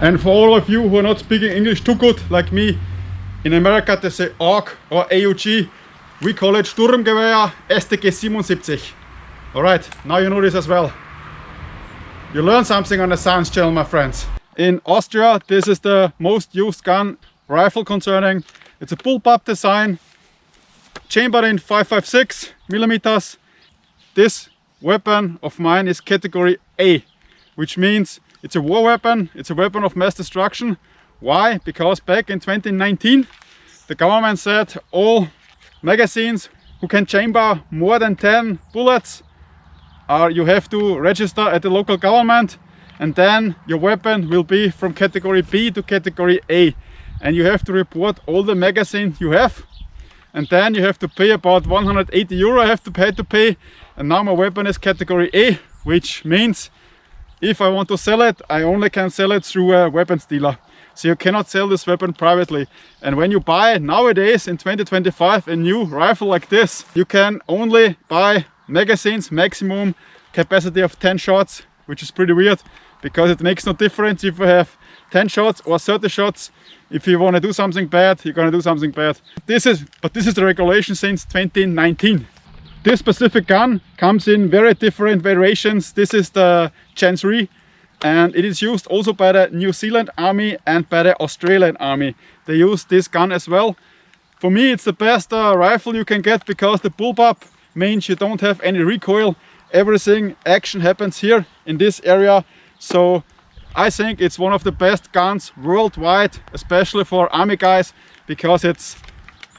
And for all of you who are not speaking English too good, like me, in America they say AUG or AUG. We call it STURMGEWEHR StG77. Alright, now you know this as well. You learn something on the science channel, my friends. In Austria, this is the most used gun rifle concerning. It's a bullpup design, chambered in 5.56 millimeters. This weapon of mine is category A, which means it's a war weapon, it's a weapon of mass destruction. Why? Because back in 2019, the government said all magazines who can chamber more than 10 bullets, you have to register at the local government, and then your weapon will be from category B to category A. And you have to report all the magazines you have. And then you have to pay about 180 euro I have to pay. And now my weapon is category A, which means if I want to sell it, I only can sell it through a weapons dealer. So you cannot sell this weapon privately. And when you buy nowadays in 2025 a new rifle like this, you can only buy magazines, maximum capacity of 10 shots, which is pretty weird because it makes no difference if you have 10 shots or 30 shots. If you want to do something bad, you're going to do something bad. This is the regulation since 2019. This specific gun comes in very different variations. This is the Gen 3. And it is used also by the New Zealand Army and by the Australian Army. They use this gun as well. For me, it's the best rifle you can get because the bullpup means you don't have any recoil. Everything, action happens here in this area. So I think it's one of the best guns worldwide, especially for army guys, because it's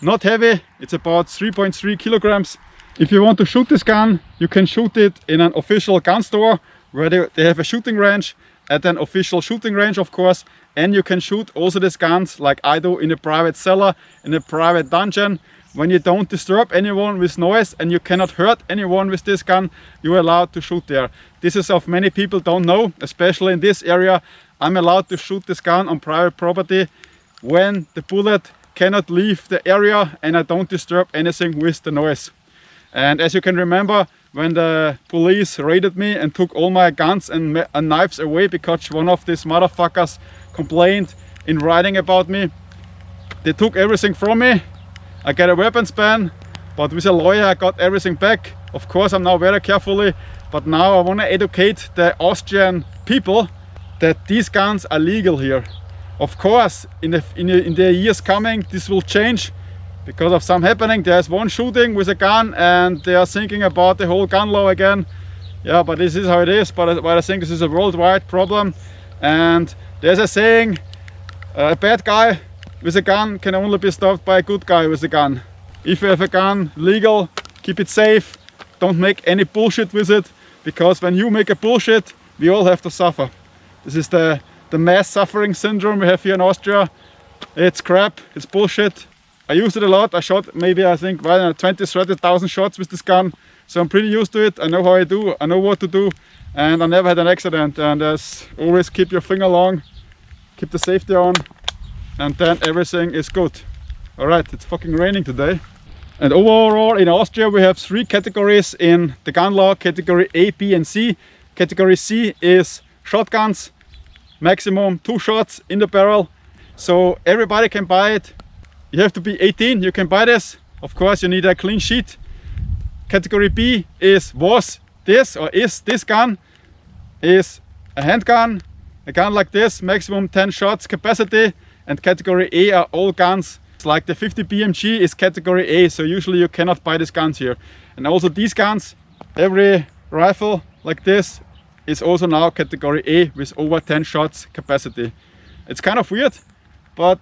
not heavy. It's about 3.3 kilograms. If you want to shoot this gun, you can shoot it in an official gun store where they have a shooting range, at an official shooting range of course, and you can shoot also these guns like I do in a private cellar, in a private dungeon. When you don't disturb anyone with noise and you cannot hurt anyone with this gun, you're allowed to shoot there. This is of many people don't know, especially in this area. I'm allowed to shoot this gun on private property when the bullet cannot leave the area and I don't disturb anything with the noise. And as you can remember, when the police raided me and took all my guns and knives away because one of these motherfuckers complained in writing about me, they took everything from me. I got a weapons ban, but with a lawyer I got everything back. Of course I'm now very carefully, but now I want to educate the Austrian people that these guns are legal here. Of course in the years coming this will change. Because of some happening, there's one shooting with a gun and they are thinking about the whole gun law again. Yeah, but this is how it is. But I think this is a worldwide problem. And there's a saying, a bad guy with a gun can only be stopped by a good guy with a gun. If you have a gun legal, keep it safe. Don't make any bullshit with it. Because when you make a bullshit, we all have to suffer. This is the mass suffering syndrome we have here in Austria. It's crap, it's bullshit. I used it a lot. I shot maybe, I think, 20-30,000 shots with this gun. So I'm pretty used to it. I know how I do, I know what to do. And I never had an accident. And as always, keep your finger long, keep the safety on, and then everything is good. Alright, it's fucking raining today. And overall in Austria we have 3 categories in the gun law, category A, B and C. Category C is shotguns, maximum 2 shots in the barrel. So everybody can buy it. You have to be 18, you can buy this. Of course you need a clean sheet. Category B is this gun is a handgun, a gun like this, maximum 10 shots capacity. And category A are all guns. It's like the 50 BMG is category A, so usually you cannot buy these guns here. And also these guns, every rifle like this is also now category A with over 10 shots capacity. It's kind of weird, but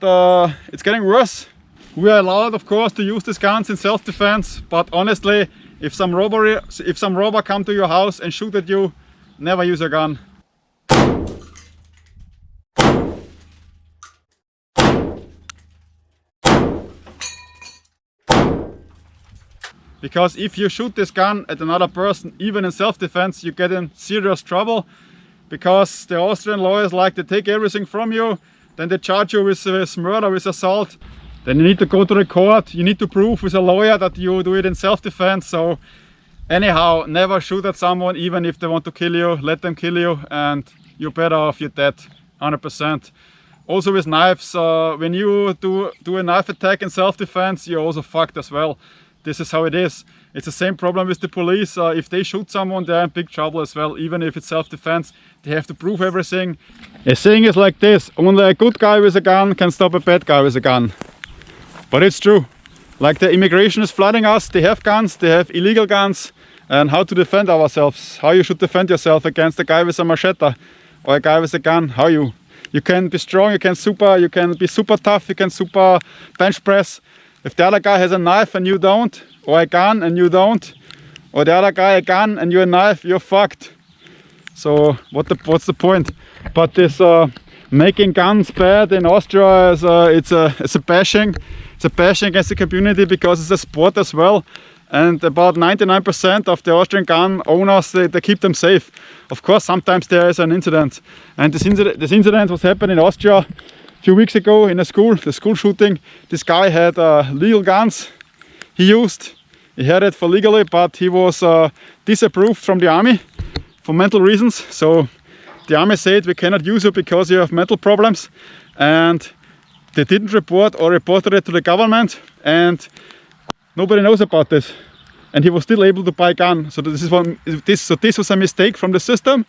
it's getting worse. We are allowed, of course, to use these guns in self-defense, but honestly, if some robber come to your house and shoot at you, never use a gun. Because if you shoot this gun at another person, even in self-defense, you get in serious trouble. Because the Austrian lawyers like to take everything from you, then they charge you with murder, with assault. Then you need to go to the court, you need to prove with a lawyer that you do it in self-defense. So anyhow, never shoot at someone, even if they want to kill you, let them kill you, and you're better off you're dead. 100%. Also with knives, when you do a knife attack in self-defense, you're also fucked as well. This is how it is. It's the same problem with the police. If they shoot someone, they're in big trouble as well. Even if it's self-defense, they have to prove everything. A saying is like this: only a good guy with a gun can stop a bad guy with a gun. But it's true. Like the immigration is flooding us, they have guns, they have illegal guns. And how to defend ourselves, how you should defend yourself against a guy with a machete or a guy with a gun. How you can be strong, you can be super tough, you can super bench press. If the other guy has a knife and you don't, or a gun and you don't, or the other guy a gun and you a knife, you're fucked. So what's the point? But this making guns bad in Austria is it's a bashing. It's a bashing against the community because it's a sport as well. And about 99% of the Austrian gun owners, they keep them safe. Of course, sometimes there is an incident. And this incident was happened in Austria a few weeks ago in a school, the school shooting. This guy had legal guns he had it for legally, but he was disapproved from the army for mental reasons. So the army said, we cannot use you because you have mental problems. And they didn't report or reported it to the government. And nobody knows about this, and he was still able to buy a gun. So this was a mistake from the system.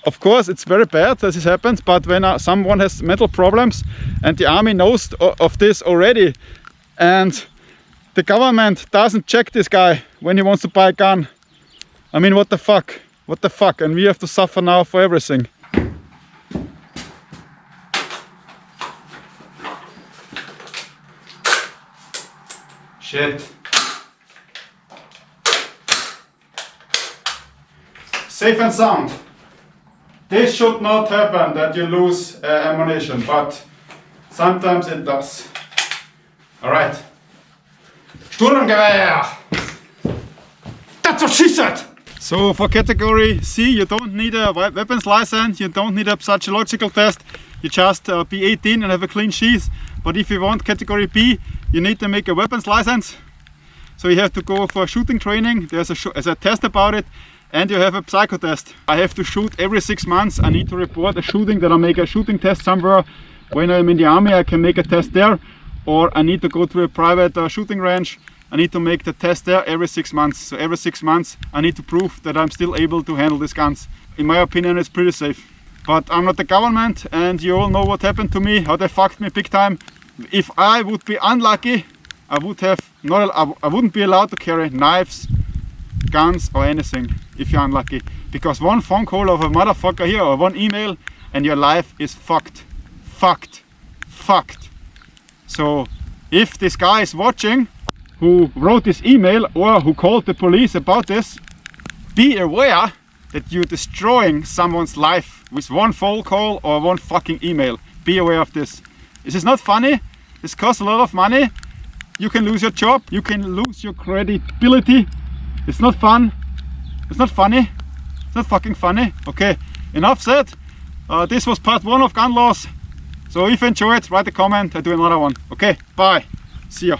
Of course, it's very bad that this happens, but when someone has mental problems and the army knows of this already, and the government doesn't check this guy when he wants to buy a gun, I mean, what the fuck? What the fuck? And we have to suffer now for everything. Shit. Safe and sound. This should not happen, that you lose ammunition, but sometimes it does. Alright. STURMGEWEHR! That's what she said! So for category C, you don't need a weapons license, you don't need a psychological test, you just be 18 and have a clean sheath. But if you want category B, you need to make a weapons license. So you have to go for shooting training, there's a test about it, and you have a psycho test. I have to shoot every 6 months. I need to report a shooting, that I make a shooting test somewhere. When I'm in the army, I can make a test there, or I need to go to a private shooting range. I need to make the test there every 6 months. So every 6 months I need to prove that I'm still able to handle these guns. In my opinion, it's pretty safe. But I'm not the government, and you all know what happened to me, how they fucked me big time. If I would be unlucky, I wouldn't be allowed to carry knives, guns or anything if you're unlucky. Because one phone call of a motherfucker here or one email and your life is fucked. Fucked. Fucked. So if this guy is watching, who wrote this email or who called the police about this, be aware that you're destroying someone's life with one phone call or one fucking email. Be aware of this. This is not funny. This costs a lot of money. You can lose your job. You can lose your credibility. It's not fun. It's not funny. It's not fucking funny. Okay, enough said. This was part 1 of gun laws. So if you enjoyed, write a comment. I do another one. Okay, bye. See ya.